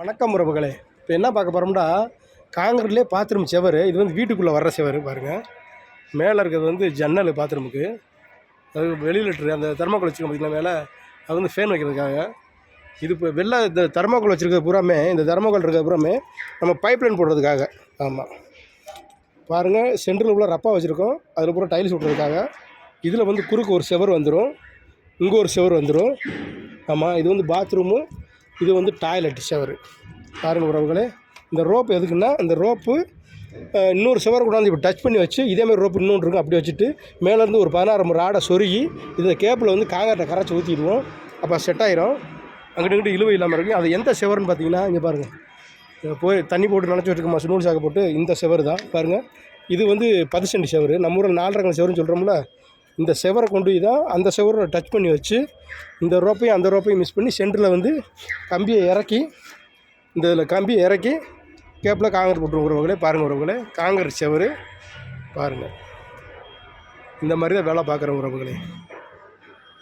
வணக்கம் உறவுகளே. இப்போ என்ன பார்க்க போகிறோம்னா, காங்கிரீட்லேயே பாத்ரூம் செவர். இது வந்து வீட்டுக்குள்ளே வர்ற செவர் பாருங்கள். மேலே இருக்கிறது வந்து ஜன்னல் பாத்ரூமுக்கு. அது வெளியில் அந்த தெர்மாக்கோல் வச்சுருக்கோம் பார்த்திங்களா மேலே, அது வந்து ஃபேன் வைக்கிறதுக்காக. இது இப்போ இந்த தெர்மாக்கோல் வச்சுருக்கிறது பூராமே, இந்த தெர்மாக்கோல் இருக்கிறது பூராமே நம்ம பைப் லைன் போடுறதுக்காக. ஆமாம் பாருங்கள், சென்டரில் உள்ள ரப்பா வச்சுருக்கோம், அதில் பூரா டைல்ஸ் விட்றதுக்காக. இதில் வந்து குறுக்கு ஒரு செவர் வந்துடும், இங்கே ஒரு செவர் வந்துடும். ஆமாம், இது வந்து பாத்ரூமு, இது வந்து டாய்லெட் ஷவர். பாருங்கள் உறவுகளே, இந்த ரோப்பு எதுக்குன்னா, இந்த ரோப்பு இன்னொரு செவர் கொண்டாந்து இப்போ டச் பண்ணி வச்சு, இதேமாதிரி ரோப்பு இன்னொன்று இருக்கும், அப்படி வச்சுட்டு மேலேருந்து ஒரு 16 ராடை சொருகி இந்த கேப்பில் வந்து காங்கிரீட்டை கரைச்சி ஊற்றிடுவோம். அப்போ செட் ஆயிரும், அங்கிட்டு இழுவை இல்லாமல் இருக்கும். அது எந்த செவர்னு பார்த்தீங்கன்னா, இங்கே பாருங்கள், போய் தண்ணி போட்டு நினச்சி வச்சுருக்கோமா, நூல் சாக்கு போட்டு, இந்த செவர் தான் பாருங்கள். இது வந்து 10 சென்ட் செவர். நம்ம ஊரில் 4 செவருன்னு சொல்கிறோம்ல, இந்த செவரை கொண்டு போய் தான் அந்த செவரை டச் பண்ணி வச்சு, இந்த ரோப்பையும் அந்த ரோப்பையும் மிஸ் பண்ணி சென்டரில் வந்து கம்பியை இறக்கி, இந்த இதில் கம்பியை இறக்கி கேப்பில் காங்கிரீட் போட்டுருவோம் உறவுகளே. பாருங்கள் உறவுகளே, காங்கிரீட் செவர் பாருங்கள். இந்த மாதிரி தான் வேலை பார்க்குறேன் உறவுகளே.